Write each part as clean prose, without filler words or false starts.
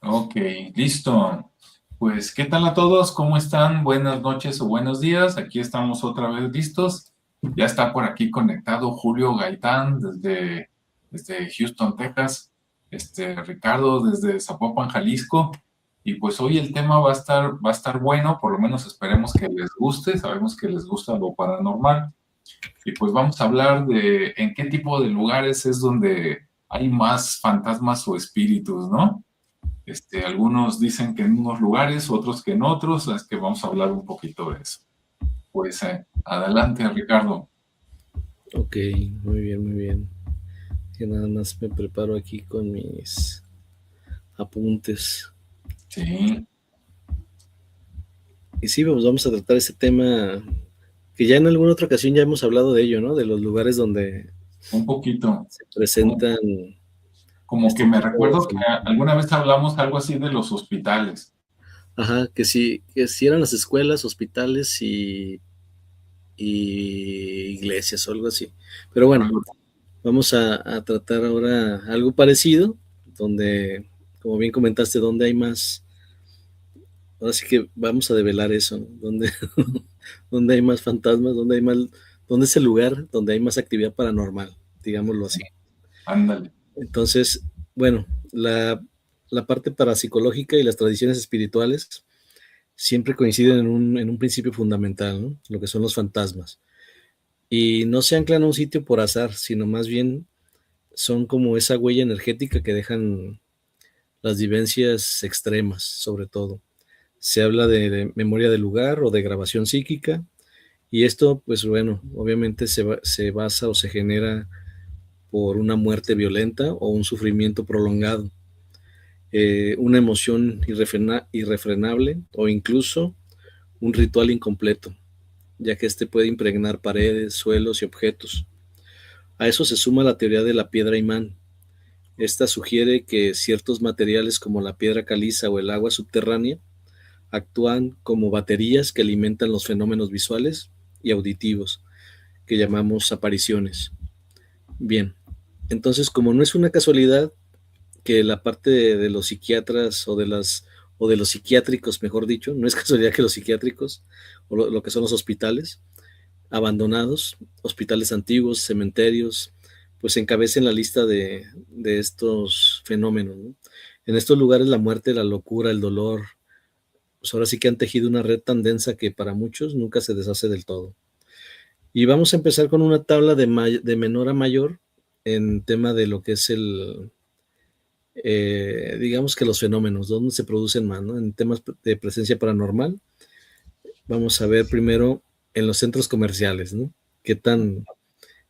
Ok, listo. Pues, ¿qué tal a todos? ¿Cómo están? Buenas noches o buenos días. Aquí estamos otra vez listos. Ya está por aquí conectado Julio Gaitán desde Houston, Texas. Ricardo desde Zapopan, Jalisco. Y pues hoy el tema va a estar bueno, por lo menos esperemos que les guste. Sabemos que les gusta lo paranormal. Y pues vamos a hablar de en qué tipo de lugares es donde hay más fantasmas o espíritus, ¿no? Algunos dicen que en unos lugares, otros que en otros, es que vamos a hablar un poquito de eso. Pues adelante, Ricardo. Ok, muy bien, muy bien. Que nada más me preparo aquí con mis apuntes. Sí, Y sí, pues vamos a tratar ese tema que ya en alguna otra ocasión ya hemos hablado de ello, ¿no? De los lugares donde un poquito. se Como, presentan como que este me tipo de recuerdo que alguna vez hablamos algo así de los hospitales. Ajá, que sí eran las escuelas, hospitales y iglesias o algo así. Pero bueno, Algo. vamos a tratar ahora algo parecido, donde, como bien comentaste, donde hay más. Ahora sí que vamos a develar eso, ¿no? Donde, donde hay más fantasmas, donde es el lugar donde hay más actividad paranormal, digámoslo así. Ándale. Entonces, bueno, la parte parapsicológica y las tradiciones espirituales siempre coinciden en un principio fundamental, ¿no? Lo que son los fantasmas. Y no se anclan a un sitio por azar, sino más bien son como esa huella energética que dejan las vivencias extremas, sobre todo. Se habla de memoria del lugar o de grabación psíquica, y esto, pues bueno, obviamente se basa o se genera por una muerte violenta o un sufrimiento prolongado, una emoción irrefrenable o incluso un ritual incompleto, ya que este puede impregnar paredes, suelos y objetos. A eso se suma la teoría de la piedra imán. Esta sugiere que ciertos materiales como la piedra caliza o el agua subterránea actúan como baterías que alimentan los fenómenos visuales y auditivos que llamamos apariciones. Bien, entonces como no es una casualidad que la parte de los psiquiatras o de los psiquiátricos, mejor dicho, no es casualidad que los psiquiátricos o lo que son los hospitales abandonados, hospitales antiguos, cementerios, pues encabecen la lista de estos fenómenos, ¿no? En estos lugares la muerte, la locura, el dolor, pues ahora sí que han tejido una red tan densa que para muchos nunca se deshace del todo. Y vamos a empezar con una tabla de menor a mayor en tema de lo que es digamos que los fenómenos, dónde se producen más, ¿no? En temas de presencia paranormal, vamos a ver primero en los centros comerciales, ¿no? ¿Qué tan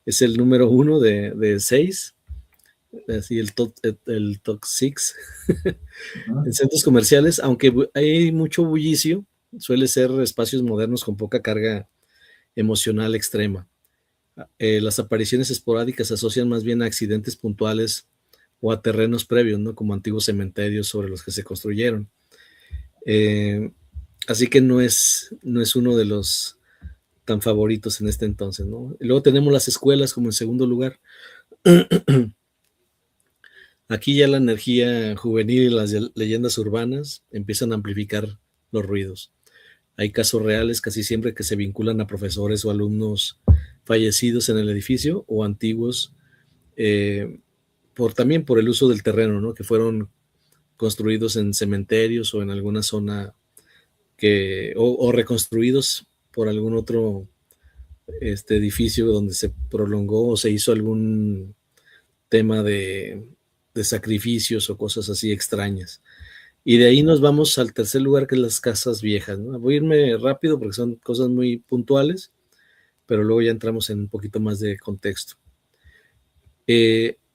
es el número uno de seis? Así el top six. En Ujú. centros comerciales, aunque hay mucho bullicio, suele ser espacios modernos con poca carga emocional extrema. Las apariciones esporádicas se asocian más bien a accidentes puntuales o a terrenos previos, ¿no? Como antiguos cementerios sobre los que se construyeron. Eh, Así que no es uno de los tan favoritos en este entonces, ¿no? Y luego tenemos las escuelas como en segundo lugar. Aquí ya la energía juvenil y las leyendas urbanas empiezan a amplificar los ruidos. Hay casos reales casi siempre que se vinculan a profesores o alumnos fallecidos en el edificio o antiguos eh, también por el uso del terreno, ¿no? Que fueron construidos en cementerios o en alguna zona o reconstruidos por algún otro edificio donde se prolongó o se hizo algún tema de sacrificios o cosas así extrañas. Y de ahí nos vamos al tercer lugar, que es las casas viejas, ¿no? Voy a irme rápido porque son cosas muy puntuales, pero luego ya entramos en un poquito más de contexto.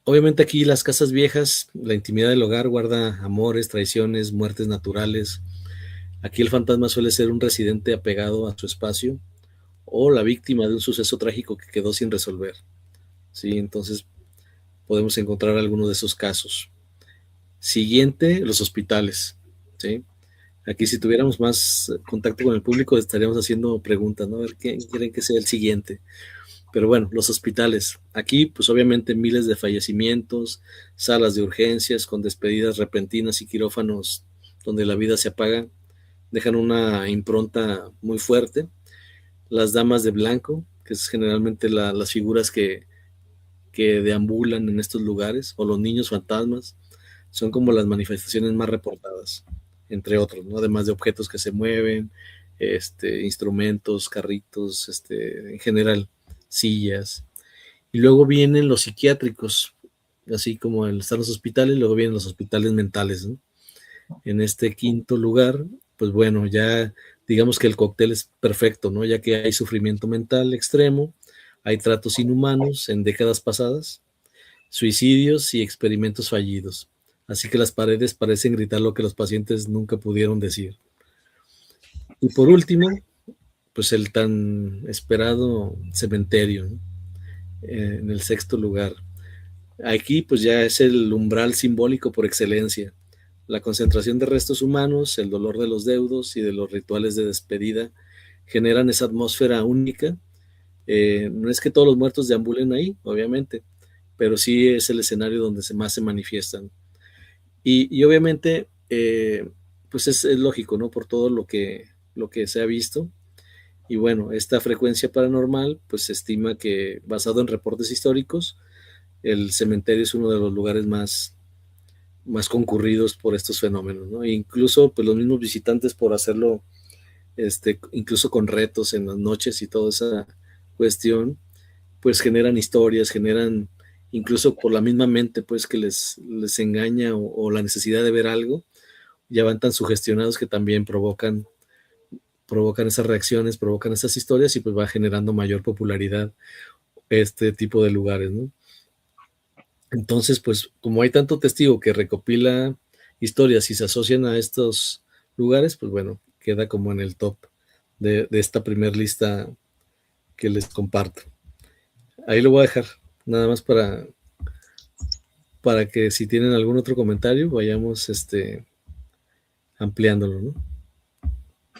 Obviamente aquí las casas viejas, la intimidad del hogar guarda amores, traiciones, muertes naturales. Aquí el fantasma suele ser un residente apegado a su espacio o la víctima de un suceso trágico que quedó sin resolver. Sí, entonces podemos encontrar algunos de esos casos. Siguiente, los hospitales. ¿Sí? Aquí si tuviéramos más contacto con el público estaríamos haciendo preguntas, ¿no? A ver quién quieren que sea el siguiente. Pero bueno, los hospitales. Aquí, pues obviamente miles de fallecimientos, salas de urgencias con despedidas repentinas y quirófanos donde la vida se apaga, dejan una impronta muy fuerte. Las damas de blanco, que es generalmente las figuras que deambulan en estos lugares, o los niños fantasmas, son como las manifestaciones más reportadas, entre otros, ¿no? Además de objetos que se mueven, instrumentos, carritos, en general, sillas. Y luego vienen los psiquiátricos, así como están los hospitales, luego vienen los hospitales mentales, ¿no? En este quinto lugar, pues bueno, ya digamos que el cóctel es perfecto, ¿no? Ya que hay sufrimiento mental extremo, hay tratos inhumanos en décadas pasadas, suicidios y experimentos fallidos. Así que las paredes parecen gritar lo que los pacientes nunca pudieron decir. Y por último, pues el tan esperado cementerio, ¿no? En el sexto lugar. Aquí pues ya es el umbral simbólico por excelencia. La concentración de restos humanos, el dolor de los deudos y de los rituales de despedida generan esa atmósfera única. No es que todos los muertos deambulen ahí, obviamente, pero sí es el escenario donde más se manifiestan. Y obviamente, pues es lógico, ¿no? Por todo lo que se ha visto. Y bueno, esta frecuencia paranormal, pues se estima que, basado en reportes históricos, el cementerio es uno de los lugares más concurridos por estos fenómenos, ¿no? E incluso, pues los mismos visitantes por hacerlo, incluso con retos en las noches y toda esa cuestión, pues generan historias, generan, incluso por la misma mente, pues que les engaña o la necesidad de ver algo, ya van tan sugestionados que también provocan esas reacciones, provocan esas historias y pues va generando mayor popularidad este tipo de lugares, ¿no? Entonces, pues como hay tanto testigo que recopila historias y se asocian a estos lugares, pues bueno, queda como en el top de esta primer lista que les comparto. Ahí lo voy a dejar, nada más para que si tienen algún otro comentario, vayamos ampliándolo, ¿no?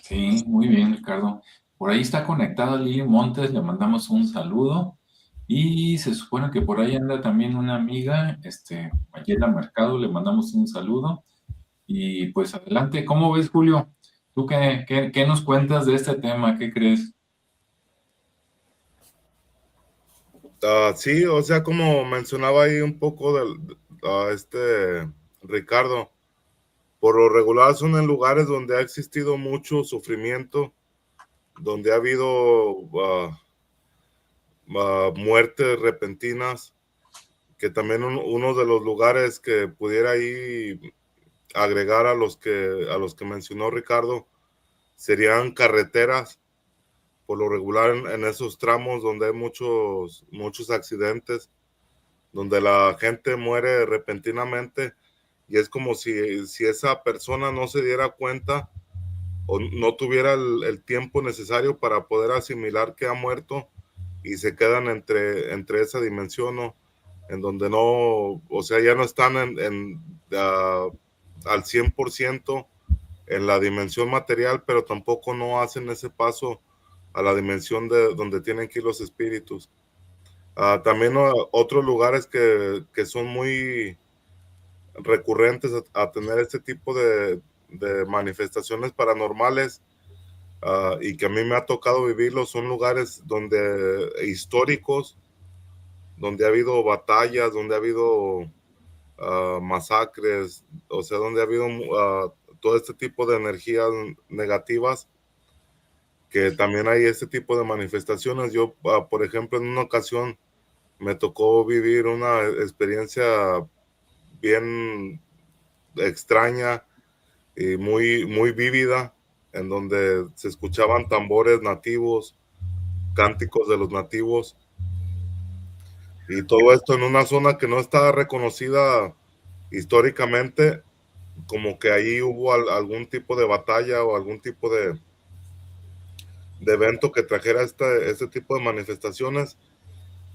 Sí, muy bien, Ricardo. Por ahí está conectada Lili Montes, le mandamos un saludo. Y se supone que por ahí anda también una amiga, Mayela Mercado, le mandamos un saludo. Y pues adelante, ¿cómo ves, Julio? ¿Tú qué nos cuentas de este tema? ¿Qué crees? Sí, o sea, como mencionaba ahí un poco Ricardo, por lo regular son en lugares donde ha existido mucho sufrimiento, donde ha habido muertes repentinas, que también uno de los lugares que pudiera ahí agregar a los que mencionó Ricardo serían carreteras, por lo regular en esos tramos donde hay muchos accidentes, donde la gente muere repentinamente y es como si esa persona no se diera cuenta o no tuviera el tiempo necesario para poder asimilar que ha muerto y se quedan entre esa dimensión, ¿no? En donde no, o sea, ya no están al 100% en la dimensión material, pero tampoco no hacen ese paso a la dimensión de donde tienen que ir los espíritus. También otros lugares que son muy recurrentes a tener este tipo de manifestaciones paranormales, y que a mí me ha tocado vivirlo, son lugares históricos, donde ha habido batallas, donde ha habido masacres, o sea, donde ha habido todo este tipo de energías negativas, que también hay este tipo de manifestaciones. Yo, por ejemplo, en una ocasión me tocó vivir una experiencia bien extraña y muy, muy vívida, en donde se escuchaban tambores nativos, cánticos de los nativos, y todo esto en una zona que no está reconocida históricamente, como que ahí hubo algún tipo de batalla o algún tipo de evento que trajera este tipo de manifestaciones,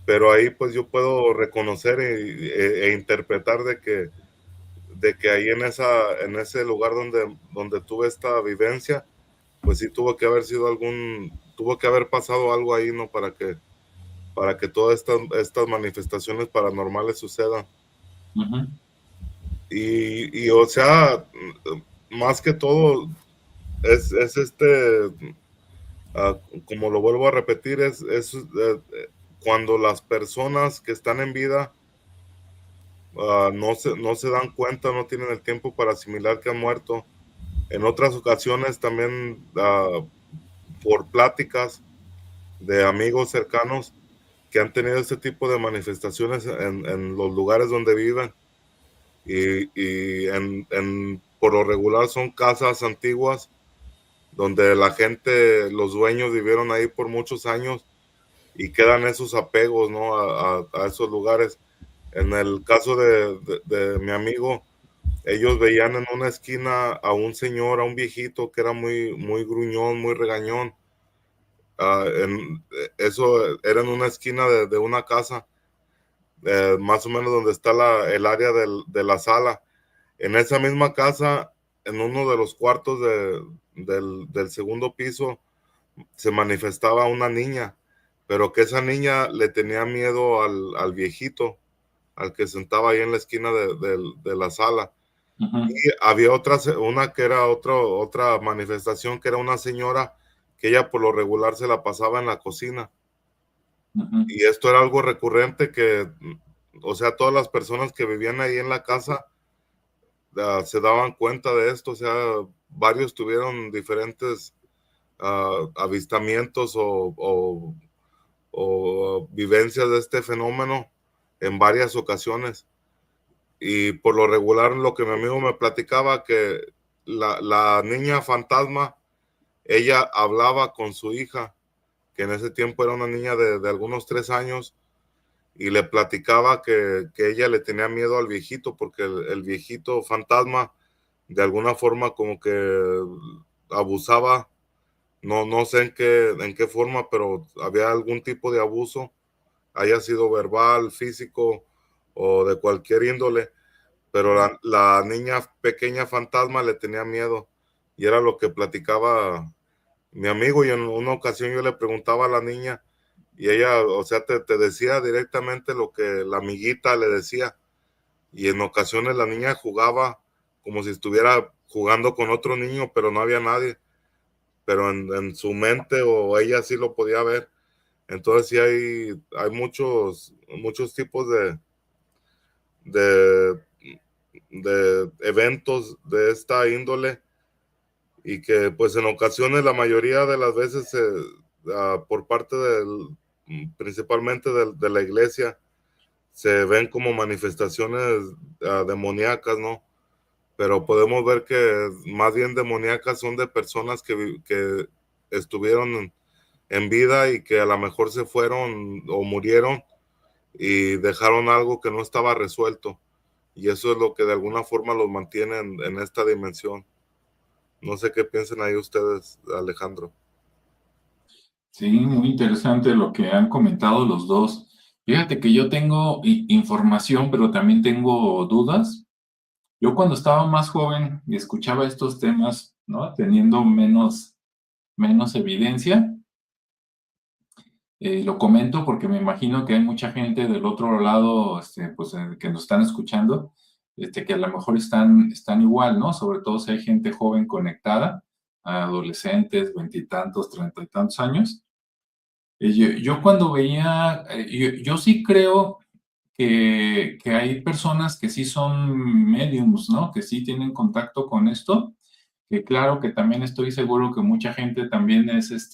pero ahí pues yo puedo reconocer e interpretar de que ahí en ese lugar donde tuve esta vivencia, pues sí tuvo que haber pasado algo ahí, ¿no? para que todas estas manifestaciones paranormales sucedan. Ujú. Y o sea, más que todo, es como lo vuelvo a repetir, cuando las personas que están en vida no se dan cuenta, no tienen el tiempo para asimilar que han muerto. En otras ocasiones también, por pláticas de amigos cercanos que han tenido este tipo de manifestaciones en los lugares donde viven, y por lo regular son casas antiguas donde la gente, los dueños vivieron ahí por muchos años y quedan esos apegos, ¿no? A esos lugares. En el caso de mi amigo, ellos veían en una esquina a un señor, a un viejito que era muy, muy gruñón, muy regañón. Eso era en una esquina de una casa, más o menos donde está el área de la sala. En esa misma casa, en uno de los cuartos del segundo piso, se manifestaba una niña, pero que esa niña le tenía miedo al viejito, al que sentaba ahí en la esquina de la sala. Ujú. Y había una que era otra manifestación, que era una señora que ella por lo regular se la pasaba en la cocina. Ujú. Y esto era algo recurrente que, o sea, todas las personas que vivían ahí en la casa se daban cuenta de esto. O sea, varios tuvieron diferentes avistamientos o vivencias de este fenómeno en varias ocasiones. Y por lo regular, lo que mi amigo me platicaba, que la niña fantasma, ella hablaba con su hija, que en ese tiempo era una niña de algunos 3 años, y le platicaba que ella le tenía miedo al viejito, porque el viejito fantasma de alguna forma como que abusaba. No sé en qué forma, pero había algún tipo de abuso, haya sido verbal, físico o de cualquier índole, pero la niña pequeña fantasma le tenía miedo, y era lo que platicaba mi amigo. Y en una ocasión yo le preguntaba a la niña y ella, o sea, te decía directamente lo que la amiguita le decía, y en ocasiones la niña jugaba como si estuviera jugando con otro niño, pero no había nadie, pero en su mente o ella sí lo podía ver. Entonces sí hay muchos tipos de, de eventos de esta índole, y que pues en ocasiones, la mayoría de las veces, por parte principalmente de la iglesia, se ven como manifestaciones demoníacas, ¿no? Pero podemos ver que más bien demoníacas son de personas que estuvieron en vida y que a lo mejor se fueron o murieron y dejaron algo que no estaba resuelto. Y eso es lo que de alguna forma los mantiene en esta dimensión. No sé qué piensan ahí ustedes, Alejandro. Sí, muy interesante lo que han comentado los dos. Fíjate que yo tengo información, pero también tengo dudas. Yo cuando estaba más joven y escuchaba estos temas, ¿no? Teniendo menos evidencia, lo comento porque me imagino que hay mucha gente del otro lado, pues, que nos están escuchando, que a lo mejor están igual, ¿no? Sobre todo si hay gente joven conectada, adolescentes, veintitantos, treinta y tantos años. Yo cuando veía, yo sí creo que hay personas que sí son mediums, ¿no? Que sí tienen contacto con esto, que claro que también estoy seguro que mucha gente también es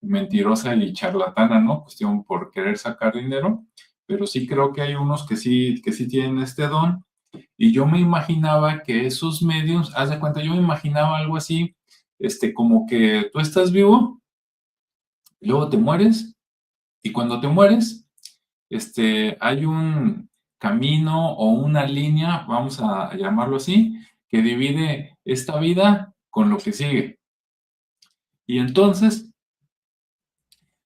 mentirosa y charlatana, ¿no? Cuestión por querer sacar dinero, pero sí creo que hay unos que sí tienen este don, y yo me imaginaba que esos mediums, haz de cuenta, yo me imaginaba algo así, como que tú estás vivo, y luego te mueres, y cuando te mueres, hay un camino o una línea, vamos a llamarlo así, que divide esta vida con lo que sigue. Y entonces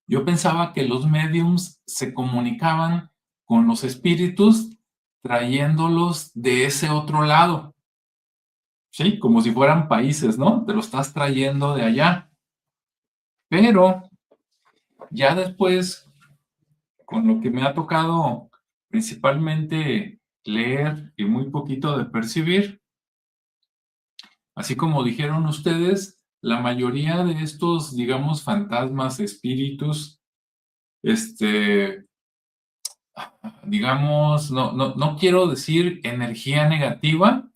yo pensaba que los mediums se comunicaban con los espíritus trayéndolos de ese otro lado, ¿sí? Como si fueran países, ¿no? Te lo estás trayendo de allá. Pero ya después, con lo que me ha tocado principalmente leer y muy poquito de percibir, así como dijeron ustedes, la mayoría de estos, digamos, fantasmas, espíritus, digamos, no quiero decir energía negativa,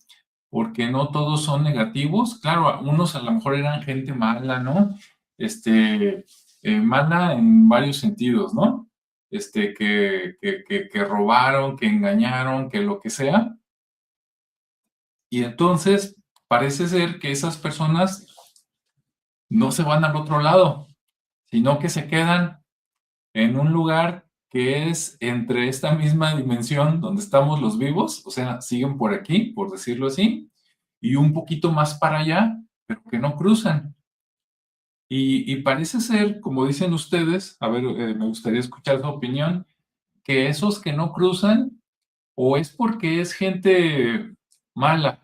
porque no todos son negativos. Claro, unos a lo mejor eran gente mala, ¿no? Mala en varios sentidos, ¿no? Que robaron, que engañaron, que lo que sea. Y entonces parece ser que esas personas no se van al otro lado, sino que se quedan en un lugar que es entre esta misma dimensión donde estamos los vivos, o sea, siguen por aquí, por decirlo así, y un poquito más para allá, pero que no cruzan. Y parece ser, como dicen ustedes, a ver, me gustaría escuchar su opinión, que esos que no cruzan, o es porque es gente mala,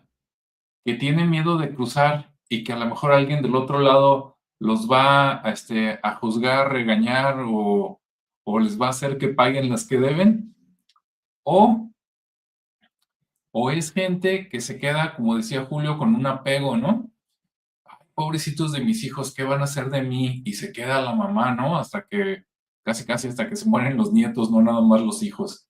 que tiene miedo de cruzar y que a lo mejor alguien del otro lado los va a juzgar, regañar o les va a hacer que paguen las que deben, o, o es gente que se queda, como decía Julio, con un apego, ¿no? Ay, pobrecitos de mis hijos, ¿qué van a hacer de mí? Y se queda la mamá, ¿no? Hasta que, casi hasta que se mueren los nietos, no nada más los hijos.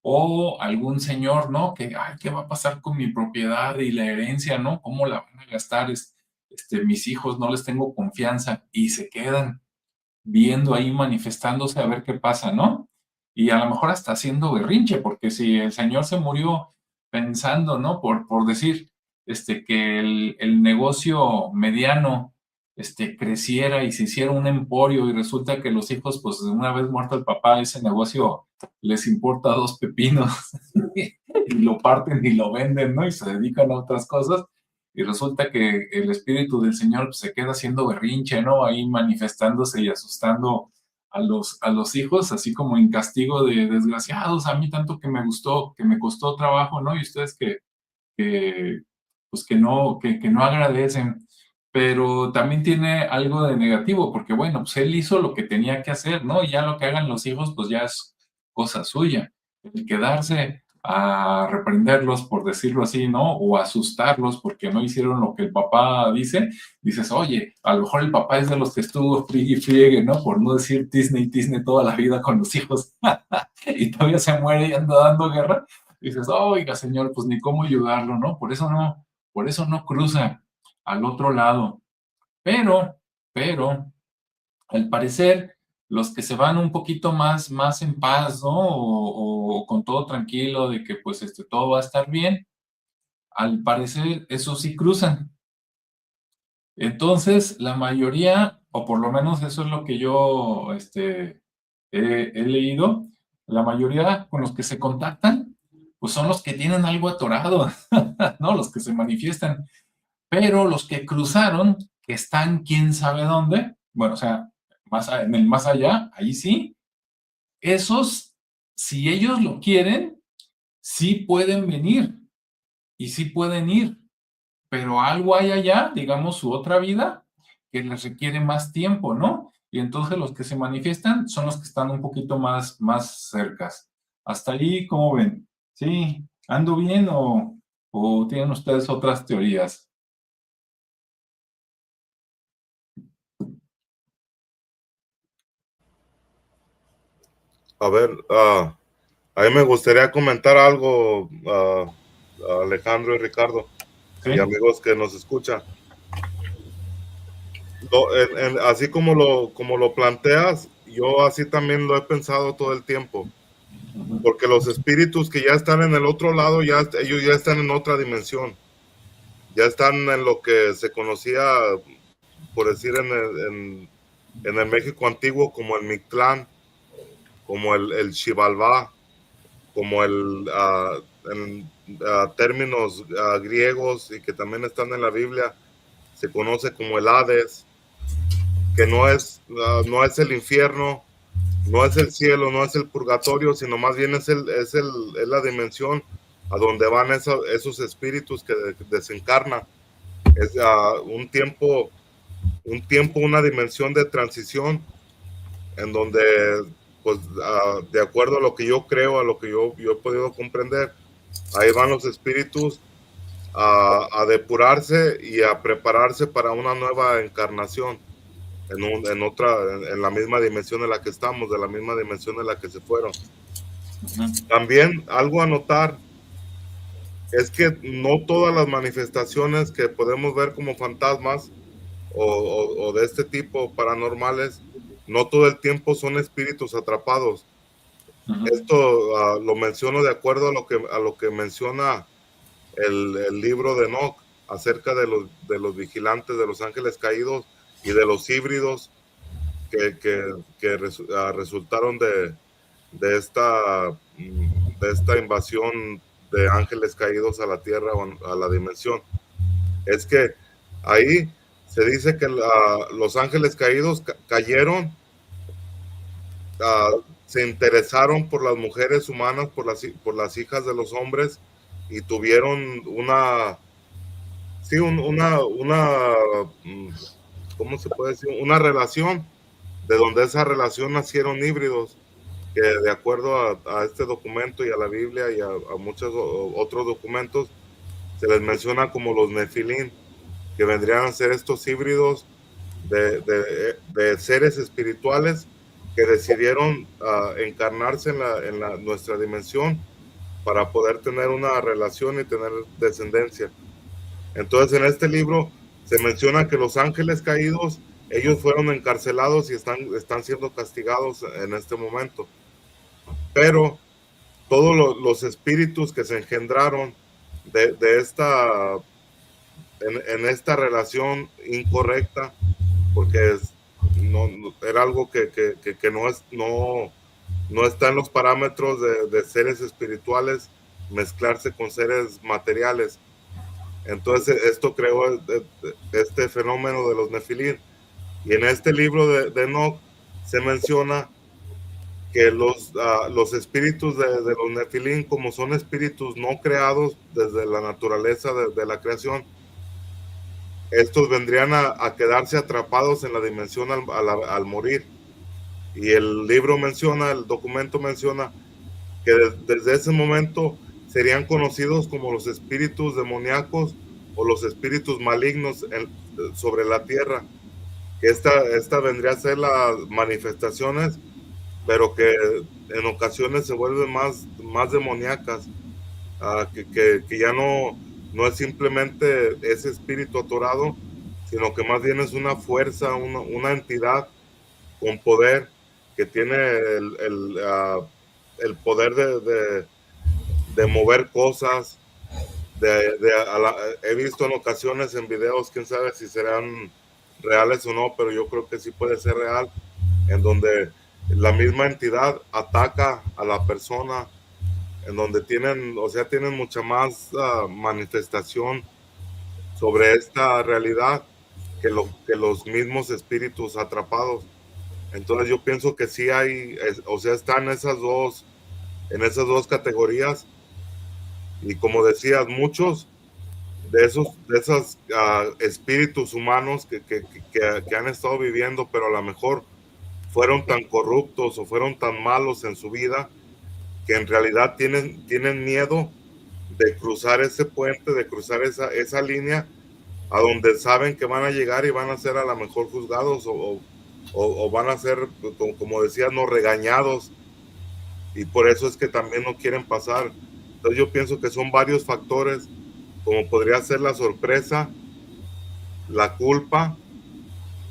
O algún señor, ¿no? Que, ay, ¿qué va a pasar con mi propiedad y la herencia, ¿no? ¿Cómo la van a gastar? Mis hijos no les tengo confianza y se quedan viendo ahí manifestándose a ver qué pasa, ¿no? Y a lo mejor hasta haciendo berrinche, porque si el señor se murió pensando, ¿no? Por decir, que el negocio mediano, creciera y se hiciera un emporio y resulta que los hijos, pues una vez muerto el papá, ese negocio les importa dos pepinos y lo parten y lo venden, ¿no? Y se dedican a otras cosas y resulta que el espíritu del Señor pues, se queda haciendo berrinche, ¿no? Ahí manifestándose y asustando a los hijos, así como en castigo de desgraciados, a mí tanto que me gustó, que me costó trabajo, ¿no? Y ustedes que pues que no agradecen, pero también tiene algo de negativo, porque bueno, pues él hizo lo que tenía que hacer, ¿no? Y ya lo que hagan los hijos, pues ya es cosa suya. El quedarse a reprenderlos, por decirlo así, ¿no? O asustarlos porque no hicieron lo que el papá dice, dices, oye, a lo mejor el papá es de los que estuvo friegue y friegue, ¿no? Por no decir Disney toda la vida con los hijos, y todavía se muere y anda dando guerra, dices, oiga, señor, pues ni cómo ayudarlo, ¿no? Por eso no cruza al otro lado. Pero, al parecer, los que se van un poquito más en paz, ¿no? O con todo tranquilo de que pues todo va a estar bien, al parecer, eso sí cruzan. Entonces, la mayoría, o por lo menos eso es lo que yo he leído, la mayoría con los que se contactan, pues son los que tienen algo atorado, ¿no? Los que se manifiestan. Pero los que cruzaron, que están quién sabe dónde, bueno, o sea, en el más allá, ahí sí, esos, si ellos lo quieren, sí pueden venir y sí pueden ir, pero algo hay allá, digamos, su otra vida, que les requiere más tiempo, ¿no? Y entonces los que se manifiestan son los que están un poquito más cercas. Hasta ahí, ¿cómo ven? ¿Sí? ¿Ando bien o tienen ustedes otras teorías? A ver, a mí me gustaría comentar algo, Alejandro y Ricardo, ¿Sí? y amigos que nos escuchan. Así como lo planteas, yo así también lo he pensado todo el tiempo, porque los espíritus que ya están en el otro lado, ellos ya están en otra dimensión, ya están en lo que se conocía, por decir, en el México antiguo como el Mictlán, como el Xibalbá, como en términos griegos y que también están en la Biblia, se conoce como el Hades, que no es el infierno, no es el cielo, no es el purgatorio, sino más bien es la dimensión a donde van esos espíritus que desencarnan. Es una dimensión de transición en donde pues de acuerdo a lo que yo creo, a lo que yo he podido comprender, ahí van los espíritus a depurarse y a prepararse para una nueva encarnación en la misma dimensión en la que estamos, de la misma dimensión en la que se fueron. También algo a notar es que no todas las manifestaciones que podemos ver como fantasmas o de este tipo paranormales, no todo el tiempo son espíritus atrapados. Esto lo menciono de acuerdo a lo que menciona el libro de Enoch acerca de los vigilantes, de los ángeles caídos y de los híbridos que resultaron de esta invasión de ángeles caídos a la tierra o a la dimensión. Es que ahí se dice que los ángeles caídos cayeron, se interesaron por las mujeres humanas, por las hijas de los hombres, y tuvieron ¿cómo se puede decir? Una relación, de donde esa relación nacieron híbridos, que de acuerdo a este documento y a la Biblia y a muchos otros documentos, se les menciona como los nefilín, que vendrían a ser estos híbridos de seres espirituales que decidieron encarnarse en nuestra dimensión para poder tener una relación y tener descendencia. Entonces en este libro se menciona que los ángeles caídos, ellos fueron encarcelados y están siendo castigados en este momento. Pero todos los espíritus que se engendraron en esta relación incorrecta, porque era algo que no está en los parámetros de seres espirituales mezclarse con seres materiales. Entonces esto creó este fenómeno de los nefilín. Y en este libro de Enoch se menciona que los espíritus de los nefilín, como son espíritus no creados desde la naturaleza de la creación, estos vendrían a quedarse atrapados en la dimensión al morir. Y el documento menciona que desde ese momento serían conocidos como los espíritus demoníacos o los espíritus malignos sobre la tierra. Que esta vendría a ser las manifestaciones, pero que en ocasiones se vuelven más demoníacas, que ya no es simplemente ese espíritu atorado, sino que más bien es una fuerza, una entidad con poder, que tiene el poder de mover cosas. He visto en ocasiones en videos, quién sabe si serán reales o no, pero yo creo que sí puede ser real, en donde la misma entidad ataca a la persona, en donde tienen mucha más manifestación sobre esta realidad que los mismos espíritus atrapados. Entonces yo pienso que sí están en esas dos categorías. Y como decías, muchos de esos espíritus humanos que han estado viviendo, pero a lo mejor fueron tan corruptos o fueron tan malos en su vida, que en realidad tienen miedo de cruzar ese puente, de cruzar esa línea a donde saben que van a llegar y van a ser a lo mejor juzgados o van a ser, como decías, no regañados, y por eso es que también no quieren pasar. Entonces yo pienso que son varios factores, como podría ser la sorpresa, la culpa,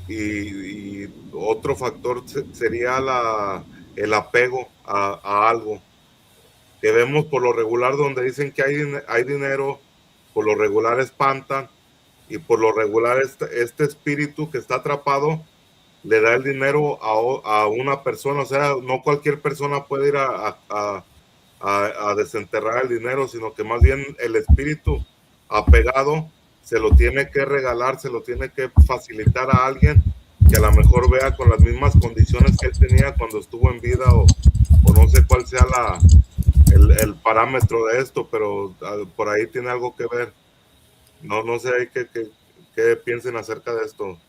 y otro factor sería el apego a algo, que vemos por lo regular donde dicen que hay dinero, por lo regular espantan, y por lo regular este espíritu que está atrapado le da el dinero a una persona. O sea, no cualquier persona puede ir a desenterrar el dinero, sino que más bien el espíritu apegado se lo tiene que regalar, se lo tiene que facilitar a alguien que a lo mejor vea con las mismas condiciones que él tenía cuando estuvo en vida, o no sé cuál sea el parámetro de esto, pero por ahí tiene algo que ver. No sé qué piensen acerca de esto.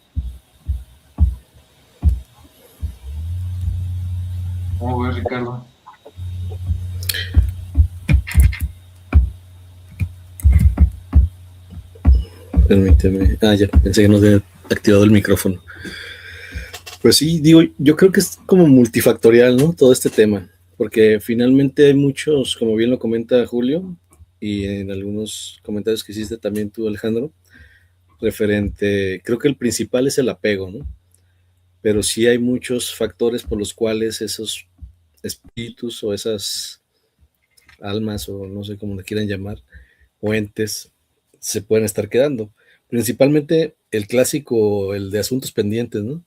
¿Cómo ves, Ricardo? Permíteme. Ah, ya, pensé que no había activado el micrófono. Pues sí, digo, yo creo que es como multifactorial, ¿no? Todo este tema, porque finalmente hay muchos, como bien lo comenta Julio, y en algunos comentarios que hiciste también tú, Alejandro, referente, creo que el principal es el apego, ¿no? Pero sí hay muchos factores por los cuales esos espíritus o esas almas, o no sé cómo le quieran llamar, o entes, se pueden estar quedando. Principalmente el clásico, el de asuntos pendientes, ¿no?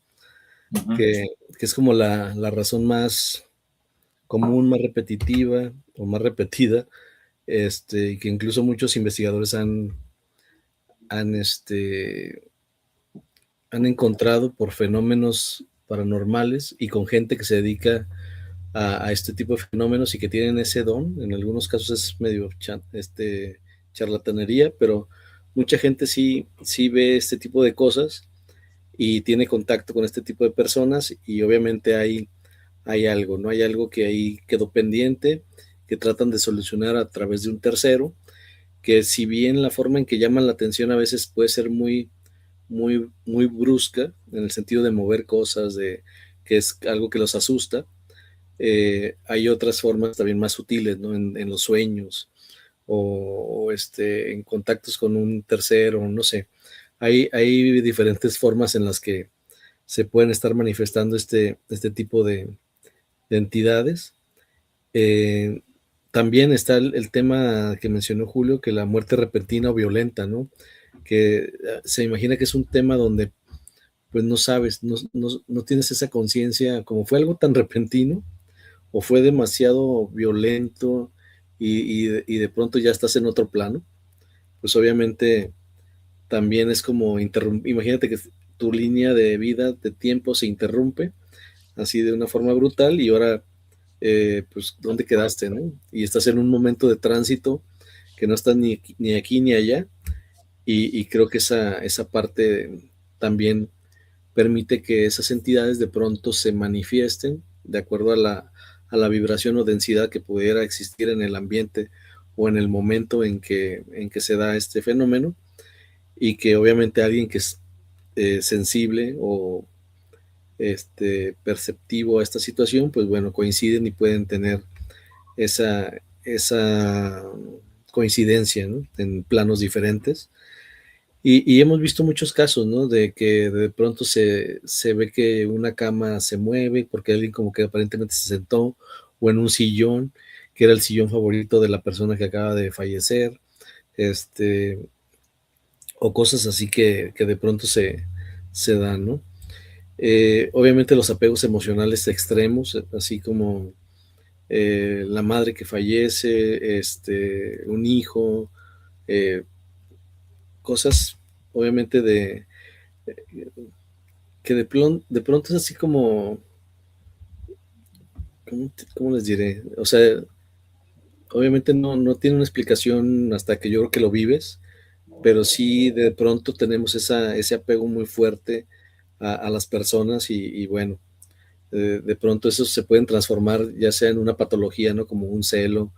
Ujú. Que es como la razón más común, más repetitiva o más repetida, y que incluso muchos investigadores han, han encontrado por fenómenos paranormales y con gente que se dedica a este tipo de fenómenos y que tienen ese don. En algunos casos es medio charlatanería, pero mucha gente sí ve este tipo de cosas y tiene contacto con este tipo de personas, y obviamente hay algo, ¿no? Hay algo que ahí quedó pendiente, que tratan de solucionar a través de un tercero, que si bien la forma en que llaman la atención a veces puede ser muy brusca, en el sentido de mover cosas, de que es algo que los asusta, hay otras formas también más sutiles, ¿no? En los sueños, en contactos con un tercero, no sé. Hay diferentes formas en las que se pueden estar manifestando este tipo de entidades. Eh, También está el tema que mencionó Julio, que la muerte repentina o violenta, ¿no? Que se imagina que es un tema donde pues no sabes, no tienes esa conciencia, como fue algo tan repentino o fue demasiado violento, y de pronto ya estás en otro plano, pues obviamente también es como imagínate que tu línea de vida, de tiempo se interrumpe así de una forma brutal, y ahora pues dónde quedaste, ¿no? Y estás en un momento de tránsito que no estás ni aquí ni allá, y creo que esa parte también permite que esas entidades de pronto se manifiesten de acuerdo a la vibración o densidad que pudiera existir en el ambiente o en el momento en que se da este fenómeno, y que obviamente alguien que es sensible o perceptivo a esta situación, pues bueno, coinciden y pueden tener esa coincidencia, ¿no? En planos diferentes. Y hemos visto muchos casos, ¿no? De que de pronto se ve que una cama se mueve porque alguien como que aparentemente se sentó, o en un sillón, que era el sillón favorito de la persona que acaba de fallecer, este, o cosas así que de pronto se dan, ¿no? Obviamente los apegos emocionales extremos, así como la madre que fallece, un hijo, eh, cosas obviamente que de pronto es así como, ¿cómo les diré? O sea, obviamente no tiene una explicación hasta que yo creo que lo vives, pero sí de pronto tenemos ese apego muy fuerte a las personas, y bueno, de pronto esos se pueden transformar ya sea en una patología, ¿no? Como un celo,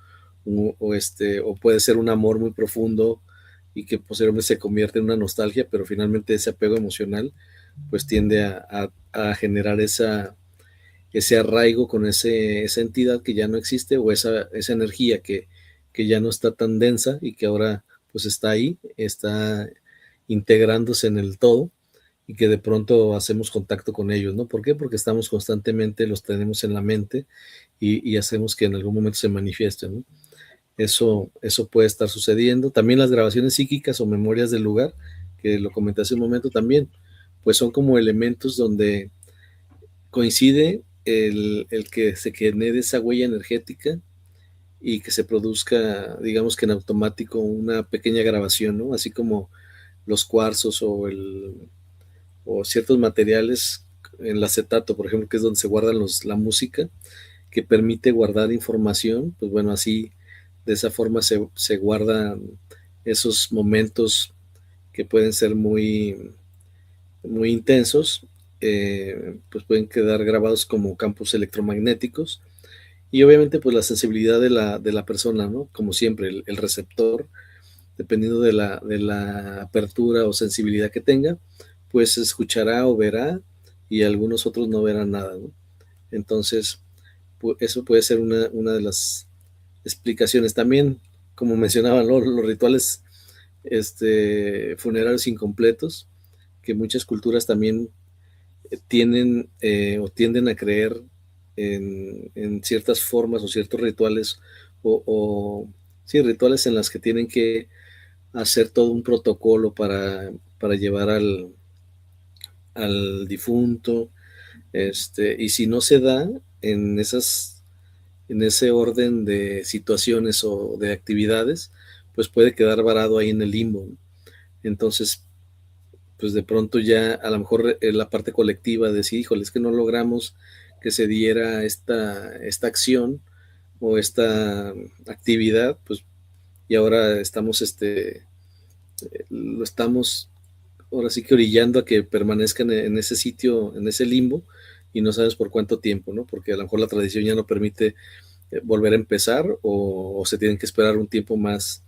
o puede ser un amor muy profundo y que posteriormente se convierte en una nostalgia, pero finalmente ese apego emocional pues tiende a generar ese arraigo con esa entidad que ya no existe, o esa energía que ya no está tan densa y que ahora pues está ahí, está integrándose en el todo, y que de pronto hacemos contacto con ellos, ¿no? ¿Por qué? Porque estamos constantemente, los tenemos en la mente, y hacemos que en algún momento se manifiesten, ¿no? Eso puede estar sucediendo. También las grabaciones psíquicas o memorias del lugar, que lo comenté hace un momento también, pues son como elementos donde coincide el que se genere esa huella energética y que se produzca, digamos que en automático, una pequeña grabación, ¿no? Así como los cuarzos o ciertos materiales, en el acetato, por ejemplo, que es donde se guardan la música, que permite guardar información, pues bueno, así de esa forma se guardan esos momentos que pueden ser muy intensos, pues pueden quedar grabados como campos electromagnéticos. Y obviamente pues la sensibilidad de la persona, ¿no? Como siempre, el receptor, dependiendo de la apertura o sensibilidad que tenga, pues escuchará o verá, y algunos otros no verán nada, ¿no? Entonces, eso puede ser una de las explicaciones. También, como mencionaban, ¿no? Los rituales funerarios incompletos, que muchas culturas también tienen o tienden a creer en ciertas formas o ciertos rituales o sí, rituales en las que tienen que hacer todo un protocolo para llevar al difunto, y si no se da en en ese orden de situaciones o de actividades, pues puede quedar varado ahí en el limbo. Entonces, pues de pronto ya a lo mejor la parte colectiva de decir, híjole, es que no logramos que se diera esta acción o esta actividad, pues, y ahora estamos, lo estamos ahora sí que orillando a que permanezcan en ese sitio, en ese limbo, y no sabes por cuánto tiempo, ¿no? Porque a lo mejor la tradición ya no permite volver a empezar, o se tienen que esperar un tiempo más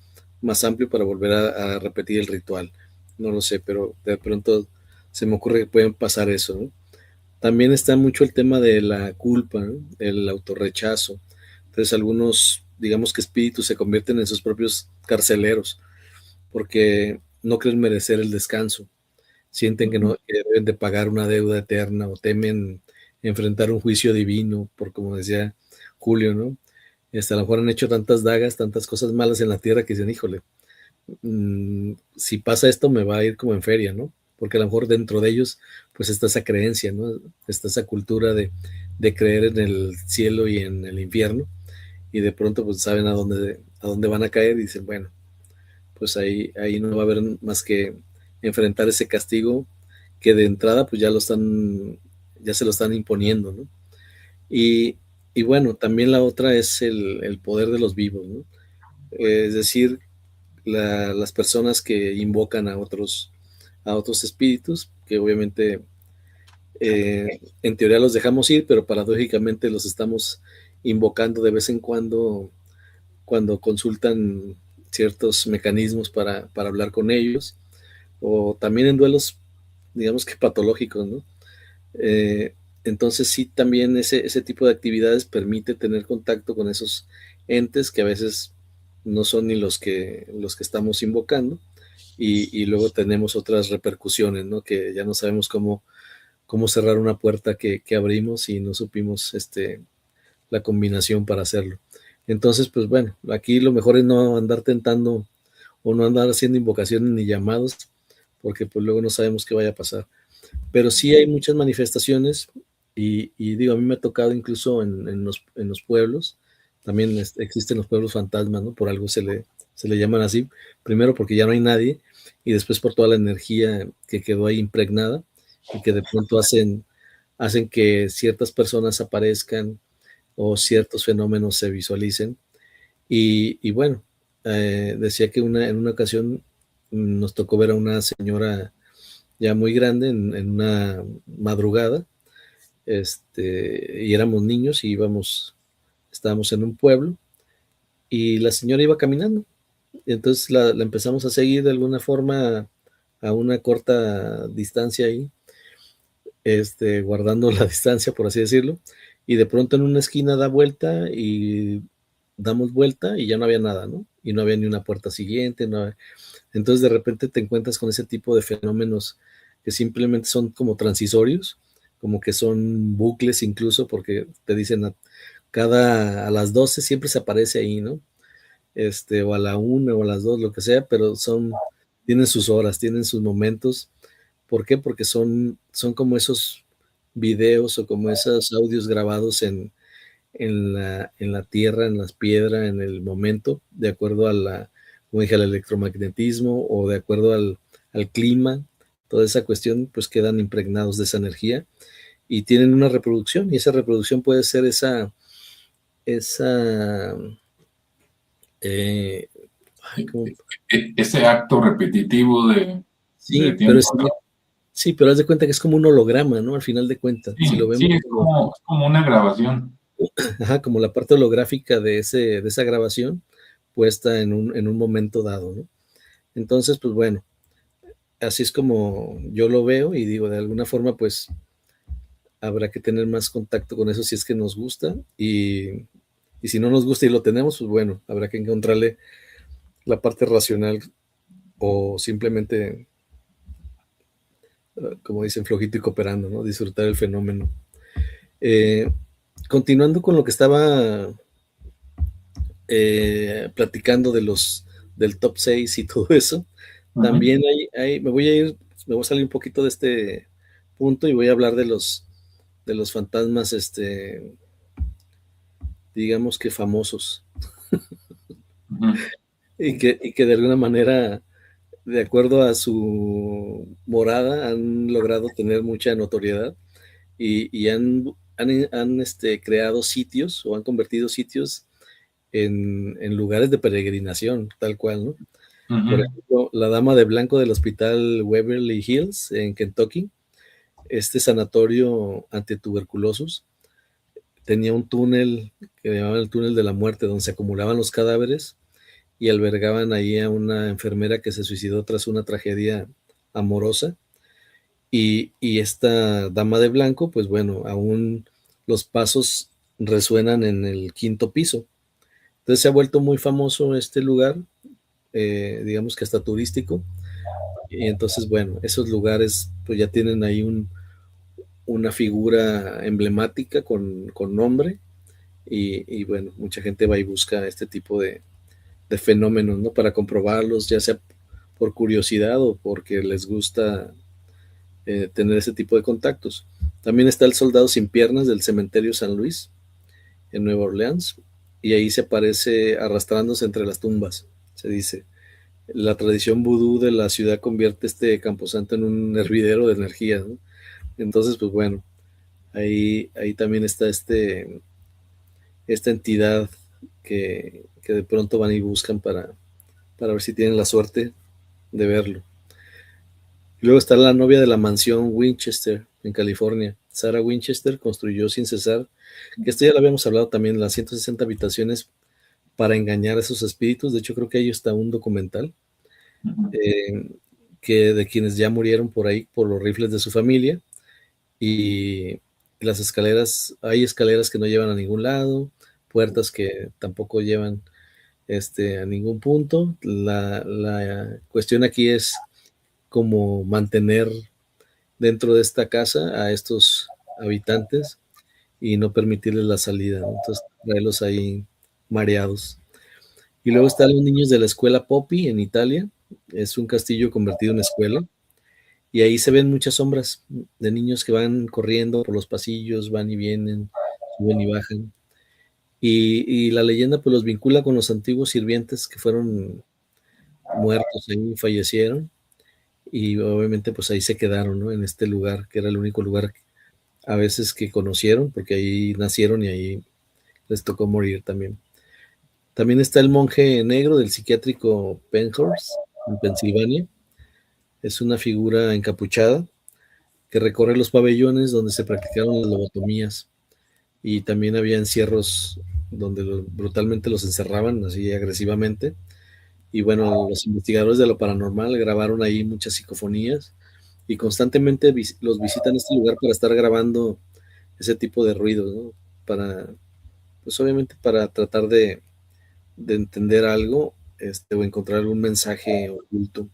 amplio para volver a repetir el ritual. No lo sé, pero de pronto se me ocurre que pueden pasar eso, ¿no? También está mucho el tema de la culpa, ¿no? El autorrechazo. Entonces algunos, digamos que espíritus se convierten en sus propios carceleros porque no creen merecer el descanso, sienten que no que deben de pagar una deuda eterna o temen enfrentar un juicio divino, por como decía Julio, ¿no? A lo mejor han hecho tantas dagas, tantas cosas malas en la tierra que dicen, híjole, si pasa esto me va a ir como en feria, ¿no? Porque a lo mejor dentro de ellos pues está esa creencia, ¿no? Está esa cultura de creer en el cielo y en el infierno, y de pronto pues saben a dónde van a caer y dicen, bueno, pues ahí no va a haber más que enfrentar ese castigo que de entrada pues ya se lo están imponiendo, ¿no? Y, y bueno, también la otra es el poder de los vivos, ¿no? Es decir, las personas que invocan a otros espíritus, que obviamente en teoría los dejamos ir, pero paradójicamente los estamos invocando de vez en cuando consultan ciertos mecanismos para hablar con ellos, o también en duelos, digamos que patológicos, ¿no? Eh, entonces sí, también ese tipo de actividades permite tener contacto con esos entes que a veces no son ni los que estamos invocando, y luego tenemos otras repercusiones, ¿no? Que ya no sabemos cómo cerrar una puerta que abrimos y no supimos la combinación para hacerlo. Entonces, pues bueno, aquí lo mejor es no andar tentando o no andar haciendo invocaciones ni llamados, porque pues luego no sabemos qué vaya a pasar. Pero sí hay muchas manifestaciones, y digo, a mí me ha tocado incluso en los pueblos, también existen los pueblos fantasmas, ¿no? Por algo se le llaman así, primero porque ya no hay nadie, y después por toda la energía que quedó ahí impregnada y que de pronto hacen que ciertas personas aparezcan o ciertos fenómenos se visualicen. Y bueno, decía que en una ocasión nos tocó ver a una señora ya muy grande en una madrugada, y éramos niños y estábamos en un pueblo, y la señora iba caminando, y entonces la empezamos a seguir de alguna forma a una corta distancia ahí, guardando la distancia, por así decirlo, y de pronto en una esquina da vuelta y damos vuelta y ya no había nada, ¿no? Y no había ni una puerta siguiente, no había... Entonces de repente te encuentras con ese tipo de fenómenos que simplemente son como transitorios, como que son bucles incluso, porque te dicen a las 12 siempre se aparece ahí, ¿no? O a la 1 o a las 2, lo que sea, pero tienen sus horas, tienen sus momentos. ¿Por qué? Porque son como esos videos o como esos audios grabados en la tierra, en las piedras, en el momento, de acuerdo como dije, al electromagnetismo o de acuerdo al clima, toda esa cuestión, pues quedan impregnados de esa energía y tienen una reproducción, y esa reproducción puede ser esa eh, ay, Ese acto repetitivo de sí, pero tiempo, ¿no? Sí, pero haz de cuenta que es como un holograma, ¿no? Al final de cuentas, si lo Sí, vemos sí, es como una grabación. ajá, como la parte holográfica de esa grabación puesta en un momento dado, ¿no? Entonces, pues bueno, así es como yo lo veo y digo, de alguna forma, pues habrá que tener más contacto con eso si es que nos gusta y si no nos gusta y lo tenemos, pues bueno, habrá que encontrarle la parte racional o simplemente, como dicen, flojito y cooperando, ¿no? Disfrutar el fenómeno. Eh, continuando con lo que estaba platicando del top 6 y todo eso, también me voy a salir un poquito de este punto y voy a hablar de los fantasmas, digamos que famosos, Ujú. y que de alguna manera, de acuerdo a su morada, han logrado tener mucha notoriedad y han creado sitios o han convertido sitios en lugares de peregrinación, tal cual, ¿no? Por Ujú. ejemplo, la dama de blanco del hospital Waverly Hills en Kentucky, este sanatorio antituberculosos, tenía un túnel que llamaban el túnel de la muerte, donde se acumulaban los cadáveres y albergaban ahí a una enfermera que se suicidó tras una tragedia amorosa. Y esta dama de blanco, pues bueno, aún los pasos resuenan en el quinto piso. Entonces se ha vuelto muy famoso este lugar, digamos que hasta turístico. Y entonces, bueno, esos lugares pues ya tienen ahí una figura emblemática con nombre y, bueno, mucha gente va y busca este tipo de fenómenos, ¿no? Para comprobarlos, ya sea por curiosidad o porque les gusta tener ese tipo de contactos. También está el soldado sin piernas del cementerio San Luis en Nueva Orleans y ahí se aparece arrastrándose entre las tumbas, se dice. La tradición vudú de la ciudad convierte este camposanto en un hervidero de energía, ¿no? Entonces, pues bueno, ahí también está esta entidad que de pronto van y buscan para ver si tienen la suerte de verlo. Y luego está la novia de la mansión Winchester en California. Sarah Winchester construyó sin cesar, que esto ya lo habíamos hablado también, las 160 habitaciones para engañar a esos espíritus. De hecho, creo que ahí está un documental Ujú. eh, que de quienes ya murieron por ahí por los rifles de su familia. Y las escaleras, hay escaleras que no llevan a ningún lado, puertas que tampoco llevan a ningún punto. La cuestión aquí es como mantener dentro de esta casa a estos habitantes y no permitirles la salida, ¿no? Entonces, traerlos ahí mareados. Y luego están los niños de la escuela Poppy en Italia. Es un castillo convertido en escuela. Y ahí se ven muchas sombras de niños que van corriendo por los pasillos, van y vienen, suben y bajan. Y la leyenda pues los vincula con los antiguos sirvientes que fueron muertos ahí, fallecieron. Y obviamente pues ahí se quedaron, ¿no? En este lugar, que era el único lugar a veces que conocieron, porque ahí nacieron y ahí les tocó morir también. También está el monje negro del psiquiátrico Penhurst, en Pensilvania. Es una figura encapuchada que recorre los pabellones donde se practicaron las lobotomías y también había encierros donde brutalmente los encerraban así agresivamente. Y bueno, los investigadores de lo paranormal grabaron ahí muchas psicofonías y constantemente los visitan este lugar para estar grabando ese tipo de ruidos, ¿no? Para, pues obviamente para tratar de entender algo o encontrar algún mensaje oculto.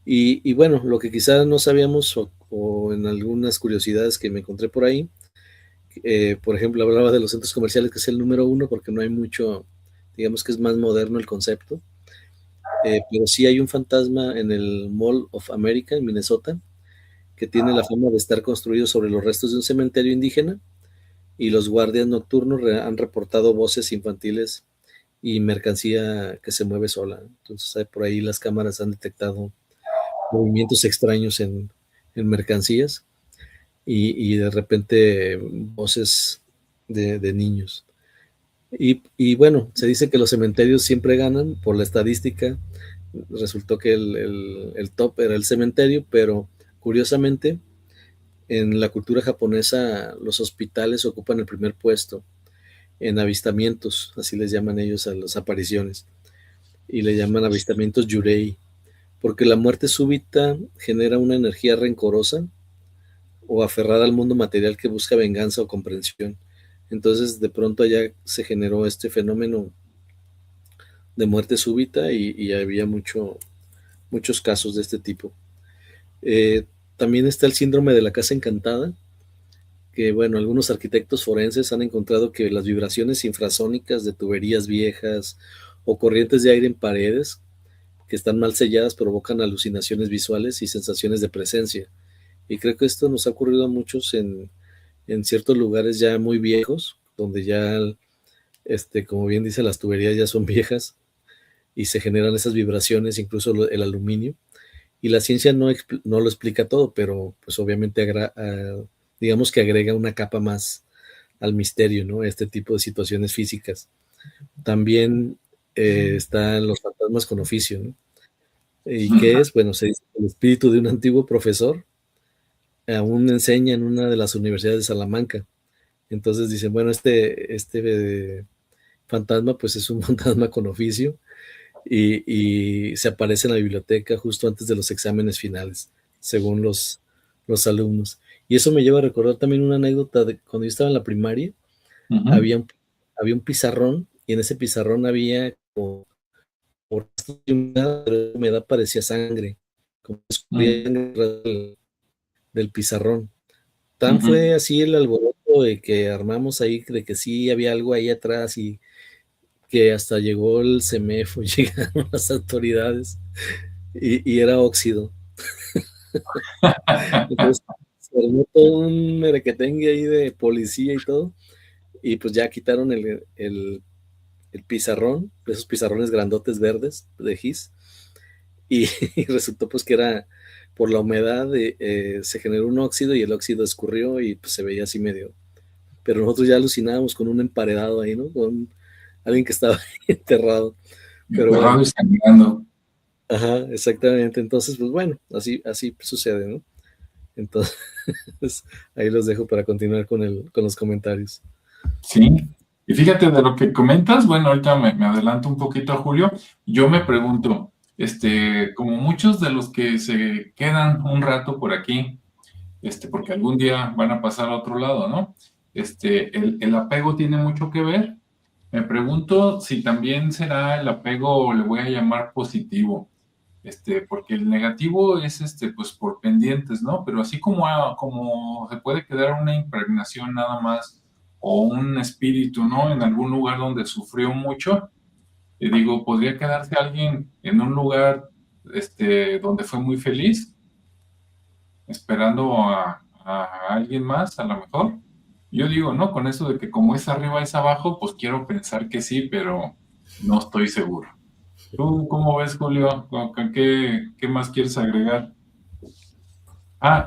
Y bueno, lo que quizás no sabíamos o en algunas curiosidades que me encontré por ahí, por ejemplo, hablaba de los centros comerciales, que es el número uno, porque no hay mucho, digamos que es más moderno el concepto, pero sí hay un fantasma en el Mall of America en Minnesota, que tiene la fama de estar construido sobre los restos de un cementerio indígena, y los guardias nocturnos han reportado voces infantiles y mercancía que se mueve sola. Entonces, por ahí las cámaras han detectado movimientos extraños en mercancías y de repente voces de niños. Y bueno, se dice que los cementerios siempre ganan por la estadística. Resultó que el top era el cementerio, pero Curiosamente, en la cultura japonesa los hospitales ocupan el primer puesto en avistamientos, así les llaman ellos a las apariciones, y le llaman avistamientos yurei, porque la muerte súbita genera una energía rencorosa o aferrada al mundo material que busca venganza o comprensión. Entonces, de pronto allá se generó este fenómeno de muerte súbita y había muchos casos de este tipo. También está el síndrome de la casa encantada, que bueno, algunos arquitectos forenses han encontrado que las vibraciones infrasónicas de tuberías viejas o corrientes de aire en paredes que están mal selladas provocan alucinaciones visuales y sensaciones de presencia. Y creo que esto nos ha ocurrido a muchos en ciertos lugares ya muy viejos, donde ya, como bien dice, las tuberías ya son viejas y se generan esas vibraciones, incluso el aluminio. Y la ciencia no lo explica todo, pero pues obviamente digamos que agrega una capa más al misterio, ¿no? Este tipo de situaciones físicas. También están los fantasmas con oficio, ¿no? ¿Y qué es? Bueno, se dice el espíritu de un antiguo profesor aún enseña en una de las universidades de Salamanca. Entonces dicen, bueno, fantasma pues es un fantasma con oficio y se aparece en la biblioteca justo antes de los exámenes finales, según los alumnos. Y eso me lleva a recordar también una anécdota de cuando yo estaba en la primaria. había, un, había un pizarrón y en ese pizarrón había como humedad, parecía sangre, como del pizarrón. Tan fue así el alboroto de que armamos ahí, de que sí había algo ahí atrás y que hasta llegó el CEMEFO, llegaron las autoridades y era óxido. Entonces se armó todo un merequetengue ahí de policía y todo, y pues ya quitaron el pizarrón, esos pizarrones grandotes verdes de gis, y resultó pues que era por la humedad, se generó un óxido y el óxido escurrió y pues se veía así medio, pero nosotros ya alucinábamos con un emparedado ahí, ¿no? Con alguien que estaba enterrado. Pero enterrado bueno, y sangrando. ajá, exactamente. Entonces, pues bueno, así sucede, ¿no? Entonces, ahí los dejo para continuar con los comentarios. Sí, y fíjate de lo que comentas, bueno, ahorita me adelanto un poquito a Julio, yo me pregunto, como muchos de los que se quedan un rato por aquí, porque algún día van a pasar a otro lado, ¿no? El apego tiene mucho que ver. Me pregunto si también será el apego, le voy a llamar positivo, porque el negativo es, pues por pendientes, ¿no? Pero así como se puede quedar una impregnación nada más o un espíritu, ¿no? En algún lugar donde sufrió mucho, y digo, podría quedarse alguien en un lugar, donde fue muy feliz, esperando a alguien más, a lo mejor. Yo digo, ¿no? Con eso de que como es arriba es abajo, pues quiero pensar que sí, pero no estoy seguro. ¿Tú cómo ves, Julio? ¿Qué más quieres agregar? Ah,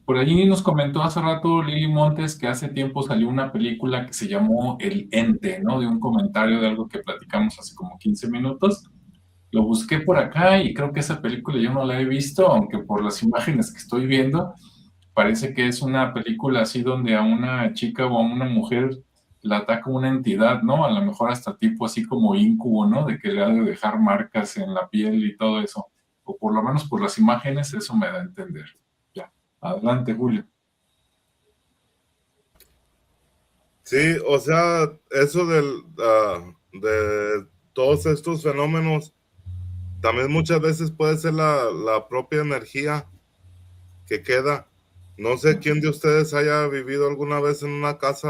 por allí nos comentó hace rato Lili Montes que hace tiempo salió una película que se llamó El Ente, ¿no? De un comentario de algo que platicamos hace como 15 minutos. Lo busqué por acá y creo que esa película yo no la he visto, aunque por las imágenes que estoy viendo, parece que es una película así donde a una chica o a una mujer la ataca una entidad, ¿no? A lo mejor hasta tipo así como incubo, ¿no? De que le ha de dejar marcas en la piel y todo eso. O por lo menos por las imágenes eso me da a entender. Ya. Adelante, Julio. Sí, o sea, eso de todos estos fenómenos, también muchas veces puede ser la propia energía que queda. No sé quién de ustedes haya vivido alguna vez en una casa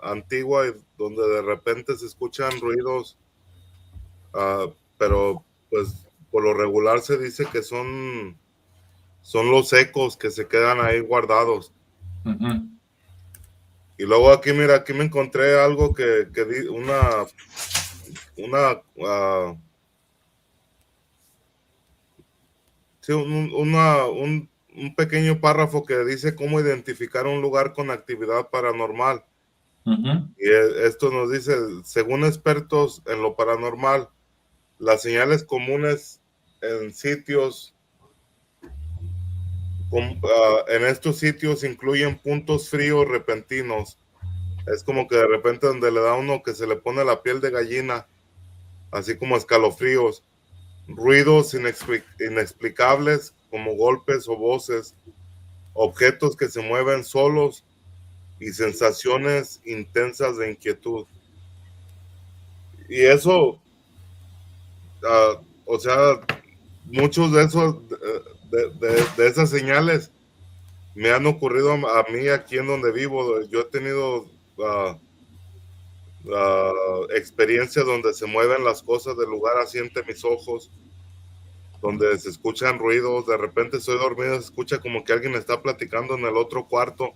antigua y donde de repente se escuchan ruidos, pero pues por lo regular se dice que son los ecos que se quedan ahí guardados. Y luego aquí, mira, aquí me encontré algo que sí, un pequeño párrafo que dice cómo identificar un lugar con actividad paranormal. Y esto nos dice, según expertos en lo paranormal, las señales comunes en sitios En estos sitios incluyen puntos fríos repentinos. Es como que de repente donde le da uno que se le pone la piel de gallina, así como escalofríos, ruidos inexplicables como golpes o voces, objetos que se mueven solos y sensaciones intensas de inquietud. Y eso, o sea, muchos de esos, de esas señales me han ocurrido a mí aquí en donde vivo. Yo he tenido experiencias donde se mueven las cosas del lugar así ante mis ojos, donde se escuchan ruidos, de repente estoy dormido, se escucha como que alguien está platicando en el otro cuarto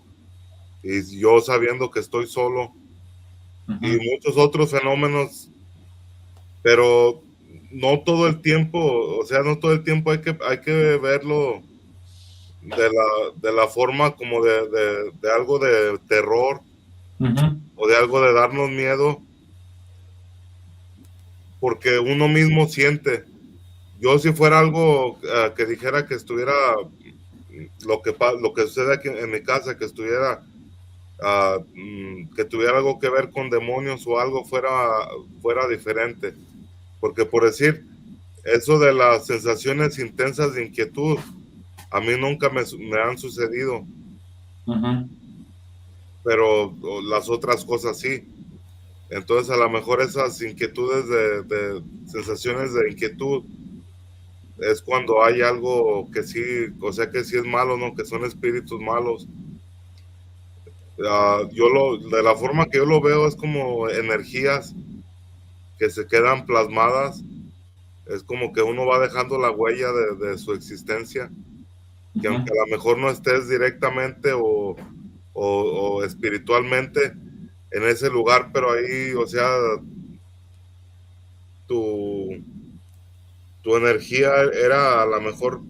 y yo sabiendo que estoy solo. Y muchos otros fenómenos, pero no todo el tiempo, o sea, no todo el tiempo hay que verlo de la forma como de algo de terror o de algo de darnos miedo, porque uno mismo siente. Yo si fuera algo que dijera que estuviera lo que sucede aquí en mi casa, que estuviera que tuviera algo que ver con demonios o algo, fuera diferente, porque por decir eso de las sensaciones intensas de inquietud, a mí nunca me han sucedido, pero las otras cosas sí. Entonces a lo mejor esas inquietudes de sensaciones de inquietud es cuando hay algo que sí, o sea que sí es malo, ¿no? Que son espíritus malos. De la forma que yo lo veo es como energías que se quedan plasmadas. Es como que uno va dejando la huella de su existencia, que aunque a lo mejor no estés directamente o espiritualmente en ese lugar, pero ahí, o sea, tu energía era a lo mejor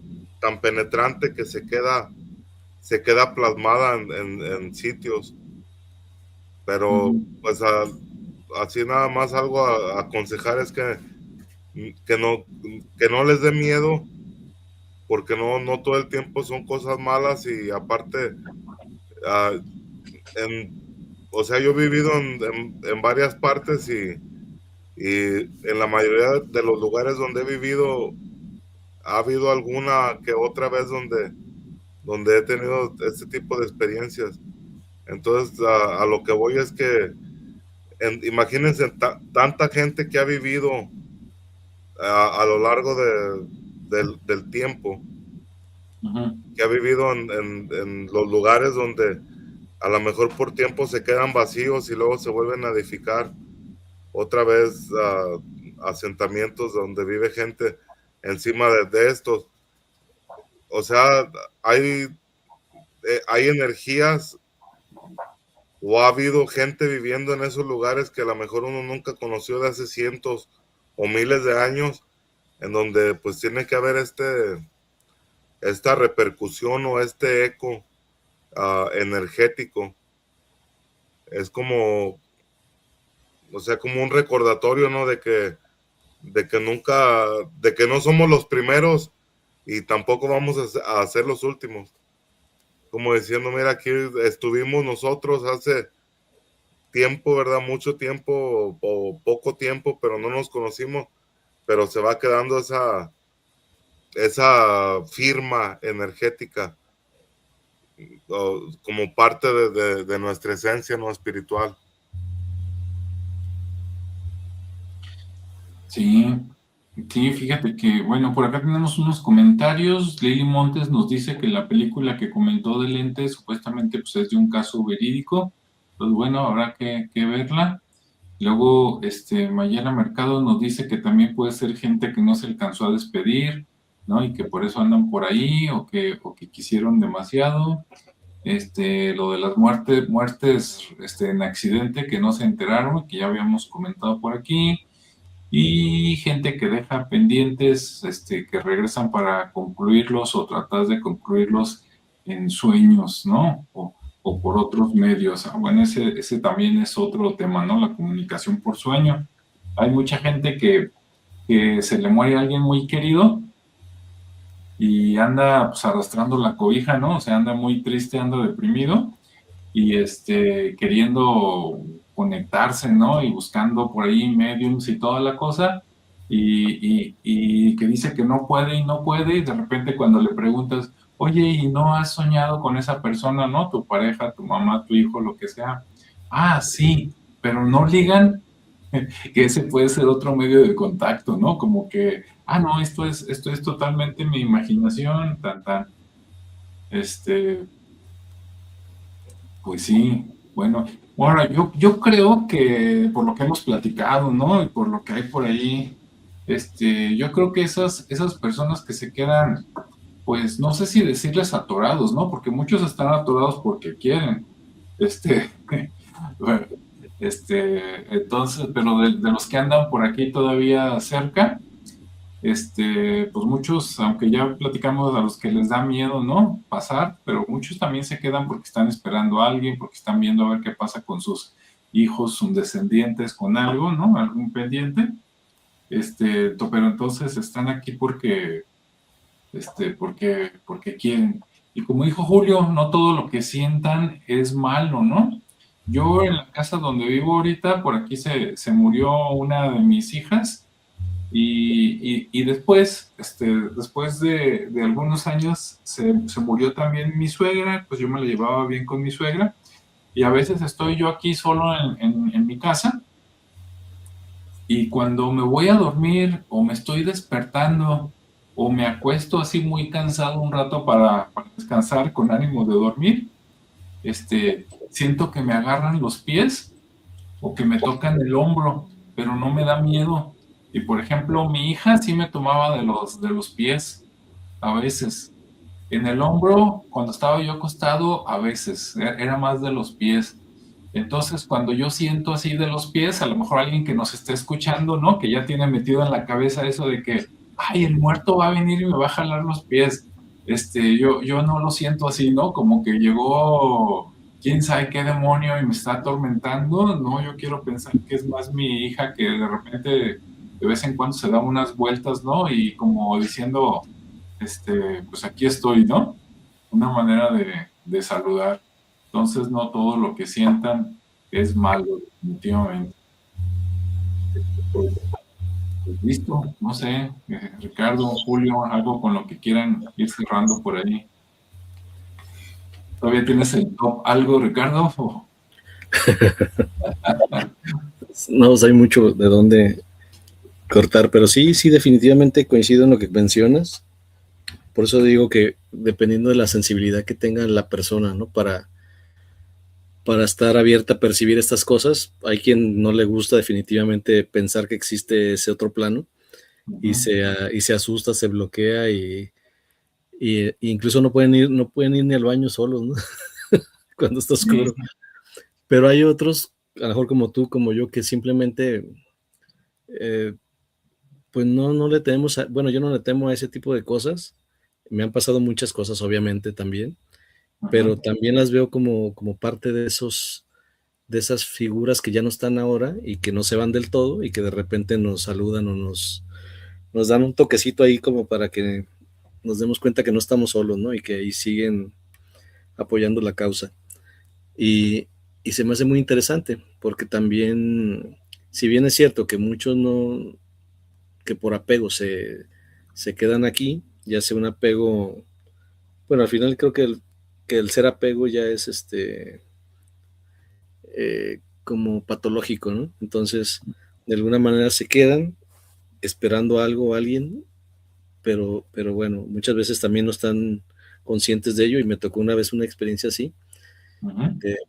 tan penetrante que se queda plasmada en sitios. Pero pues así nada más algo a aconsejar es que no les dé miedo, porque no todo el tiempo son cosas malas. Y aparte, o sea, yo he vivido en varias partes y en la mayoría de los lugares donde he vivido ha habido alguna que otra vez donde he tenido este tipo de experiencias. Entonces a lo que voy es que imagínense tanta gente que ha vivido a lo largo del tiempo, que ha vivido en los lugares donde a lo mejor por tiempo se quedan vacíos y luego se vuelven a edificar otra vez asentamientos donde vive gente encima de estos. O sea, hay energías, o ha habido gente viviendo en esos lugares que a lo mejor uno nunca conoció de hace cientos o miles de años, en donde pues tiene que haber esta repercusión o este eco energético. Es como, o sea, como un recordatorio, ¿no? De que no somos los primeros y tampoco vamos a ser los últimos. Como diciendo, mira, aquí estuvimos nosotros hace tiempo, ¿verdad? Mucho tiempo o poco tiempo, pero no nos conocimos, pero se va quedando esa firma energética como parte de nuestra esencia no espiritual. Sí, sí, fíjate que, bueno, por acá tenemos unos comentarios. Lili Montes nos dice que la película que comentó del ente supuestamente pues, es de un caso verídico. Pues bueno, habrá que verla. Luego, Mayela Mercado nos dice que también puede ser gente que no se alcanzó a despedir, ¿no? Y que por eso andan por ahí, o que quisieron demasiado. Lo de las muertes en accidente que no se enteraron, que ya habíamos comentado por aquí. Y gente que deja pendientes, que regresan para concluirlos o tratar de concluirlos en sueños, ¿no? O por otros medios. Bueno, ese también es otro tema, ¿no? La comunicación por sueño. Hay mucha gente que se le muere a alguien muy querido y anda pues arrastrando la cobija, ¿no? O sea, anda muy triste, anda deprimido y queriendo conectarse, ¿no? Y buscando por ahí mediums y toda la cosa, y que dice que no puede y no puede, y de repente cuando le preguntas, oye, ¿y no has soñado con esa persona, no? Tu pareja, tu mamá, tu hijo, lo que sea. Ah, sí, pero no ligan que ese puede ser otro medio de contacto, ¿no? Como que, no, esto es totalmente mi imaginación, este, pues sí, bueno, ahora yo creo que por lo que hemos platicado, ¿no? Y por lo que hay por ahí, yo creo que esas personas que se quedan, pues no sé si decirles atorados, ¿no? Porque muchos están atorados porque quieren, bueno, entonces, pero de los que andan por aquí todavía cerca, pues muchos, aunque ya platicamos a los que les da miedo, ¿no? Pasar, pero muchos también se quedan porque están esperando a alguien, porque están viendo a ver qué pasa con sus hijos, sus descendientes, con algo, ¿no? Algún pendiente. Pero entonces están aquí porque quieren. Y como dijo Julio, no todo lo que sientan es malo, ¿no? Yo en la casa donde vivo ahorita, por aquí se murió una de mis hijas y después, después de algunos años, se murió también mi suegra, pues yo me la llevaba bien con mi suegra, y a veces estoy yo aquí solo en mi casa, y cuando me voy a dormir, o me estoy despertando, o me acuesto así muy cansado un rato para descansar con ánimo de dormir, siento que me agarran los pies o que me tocan el hombro, pero no me da miedo. Y por ejemplo, mi hija sí me tomaba de los pies a veces. En el hombro, cuando estaba yo acostado, a veces, era más de los pies. Entonces, cuando yo siento así de los pies, a lo mejor alguien que nos esté escuchando, ¿no? Que ya tiene metido en la cabeza eso de que, ay, el muerto va a venir y me va a jalar los pies. Yo no lo siento así, ¿no? Como que llegó quién sabe qué demonio y me está atormentando. No, yo quiero pensar que es más mi hija que de repente, de vez en cuando se da unas vueltas, ¿no? Y como diciendo, pues aquí estoy, ¿no? Una manera de saludar. Entonces, no todo lo que sientan es malo, definitivamente. Pues, pues listo, no sé, Ricardo, Julio, algo con lo que quieran ir cerrando por ahí. ¿Todavía tienes el top algo, Ricardo? No, pues hay mucho de dónde cortar, pero sí, definitivamente coincido en lo que mencionas. Por eso digo que dependiendo de la sensibilidad que tenga la persona, ¿no? Para estar abierta a percibir estas cosas, hay quien no le gusta definitivamente pensar que existe ese otro plano y se asusta, se bloquea y incluso no pueden ir ni al baño solos, ¿no? Cuando está oscuro. Pero hay otros, a lo mejor como tú, como yo, que simplemente pues no le tememos bueno, yo no le temo a ese tipo de cosas. Me han pasado muchas cosas, obviamente, también, pero también las veo como parte de esas figuras que ya no están ahora y que no se van del todo y que de repente nos saludan o nos dan un toquecito ahí como para que nos demos cuenta que no estamos solos, ¿no? Y que ahí siguen apoyando la causa. Y se me hace muy interesante porque también, si bien es cierto que muchos no, que por apego se quedan aquí, ya sea un apego, bueno, al final creo que el ser apego ya es como patológico, ¿no? Entonces, de alguna manera se quedan esperando algo o alguien, pero bueno, muchas veces también no están conscientes de ello y me tocó una vez una experiencia así,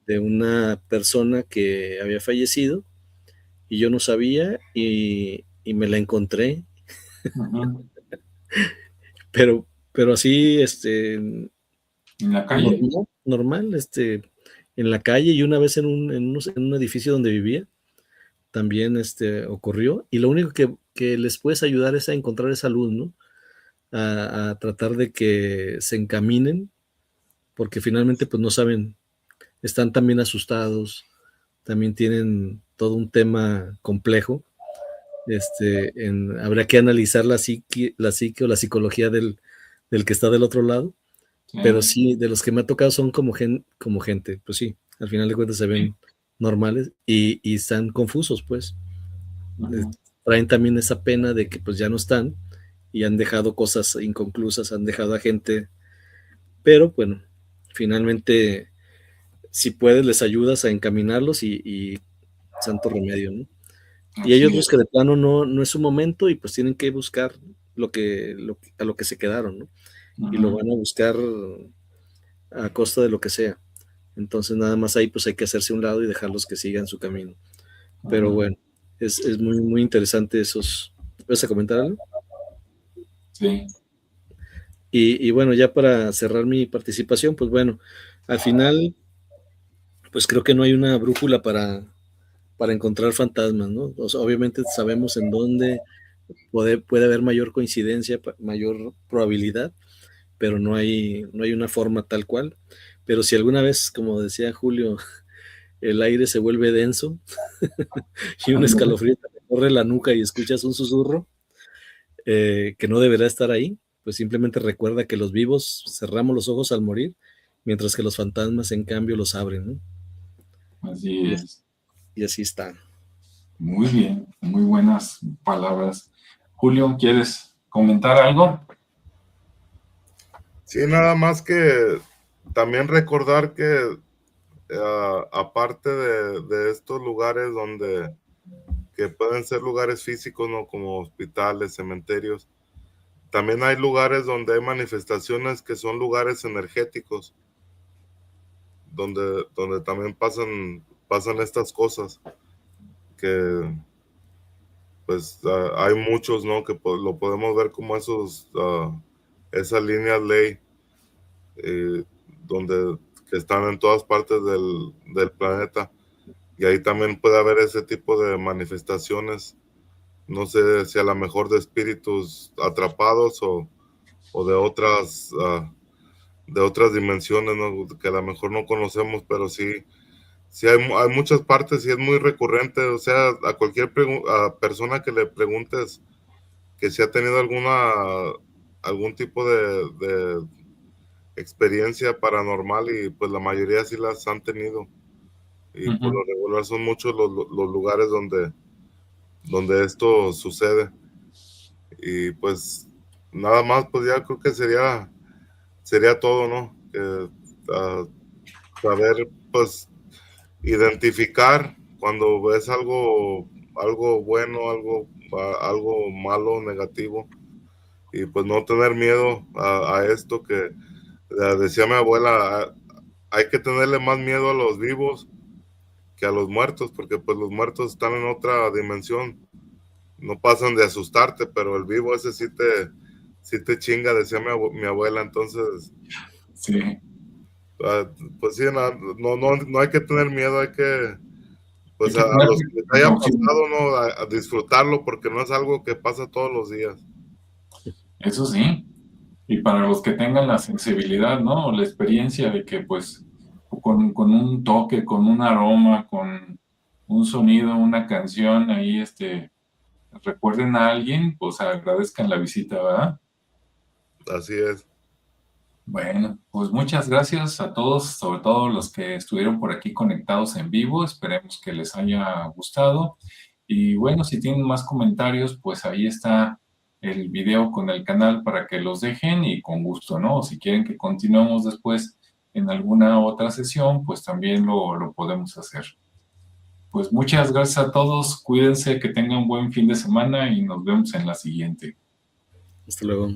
de una persona que había fallecido y yo no sabía y me la encontré, pero así, ¿En la calle? normal, en la calle y una vez en un edificio donde vivía, también ocurrió. Y lo único que les puedes ayudar es a encontrar esa luz, ¿no? A tratar de que se encaminen, porque finalmente pues no saben, están también asustados, también tienen todo un tema complejo. Habría que analizar la psique o la psicología del que está del otro lado, Sí, pero sí, de los que me ha tocado son como, como gente, pues sí, al final de cuentas se ven sí. normales y están confusos, pues. Eh, Ujú, Traen también esa pena de que pues ya no están y han dejado cosas inconclusas, han dejado a gente, pero bueno, finalmente si puedes les ayudas a encaminarlos y santo remedio, ¿no? Y hay así otros es. que de plano no es su momento y pues tienen que buscar a lo que se quedaron, ¿no? Y lo Ujú, van a buscar a costa de lo que sea. Entonces nada más ahí pues hay que hacerse a un lado y dejarlos que sigan su camino. Pero ujú, bueno, es muy, muy interesante esos. ¿Vas a comentar algo? sí. Y bueno, ya para cerrar mi participación, pues bueno, al final, pues creo que no hay una brújula para encontrar fantasmas, ¿no? O sea, obviamente sabemos en dónde puede haber mayor coincidencia, mayor probabilidad, pero no hay una forma tal cual. Pero si alguna vez, como decía Julio, el aire se vuelve denso y un Ándale. escalofrío te corre la nuca y escuchas un susurro que no deberá estar ahí, pues simplemente recuerda que los vivos cerramos los ojos al morir, mientras que los fantasmas en cambio los abren, ¿no? Así Y, es. y así está. Muy bien, muy buenas palabras. Julio, ¿quieres comentar algo? Sí, nada más que también recordar que aparte de estos lugares donde que pueden ser lugares físicos, ¿no? Como hospitales, cementerios, también hay lugares donde hay manifestaciones que son lugares energéticos, donde también pasan estas cosas, que pues hay muchos, ¿no? Que lo podemos ver como esas líneas ley, eh, donde que están en todas partes del planeta. Y ahí también puede haber ese tipo de manifestaciones, no sé si a lo mejor de espíritus atrapados o de otras dimensiones, ¿no? Que a lo mejor no conocemos, pero sí, sí hay muchas partes y es muy recurrente. O sea, a cualquier a persona que le preguntes que si ha tenido algún tipo de experiencia paranormal, y pues la mayoría sí las han tenido. Y por Ujú. lo regular son muchos los lugares donde esto sucede. Y pues nada más, pues ya creo que sería todo, ¿no? Que, ah, saber, pues, identificar cuando ves algo bueno, algo malo, negativo, y pues no tener miedo a esto que decía mi abuela, hay que tenerle más miedo a los vivos que a los muertos, porque pues los muertos están en otra dimensión, no pasan de asustarte, pero el vivo ese sí te chinga, decía mi abuela. Entonces, Sí. ah, pues sí, no hay que tener miedo, hay que, Hay pues que a tener los que les haya precaución. pasado, ¿no? A disfrutarlo, porque no es algo que pasa todos los días. Eso sí. Y para los que tengan la sensibilidad, ¿no? O la experiencia de que, pues, con un toque, con un aroma, con un sonido, una canción, ahí, recuerden a alguien, pues agradezcan la visita, ¿verdad? Así es. Bueno, pues muchas gracias a todos, sobre todo los que estuvieron por aquí conectados en vivo. Esperemos que les haya gustado. Y bueno, si tienen más comentarios, pues ahí está el video con el canal para que los dejen y con gusto, ¿no? O si quieren que continuemos después en alguna otra sesión, pues también lo podemos hacer. Pues muchas gracias a todos, cuídense, que tengan un buen fin de semana y nos vemos en la siguiente. Hasta luego.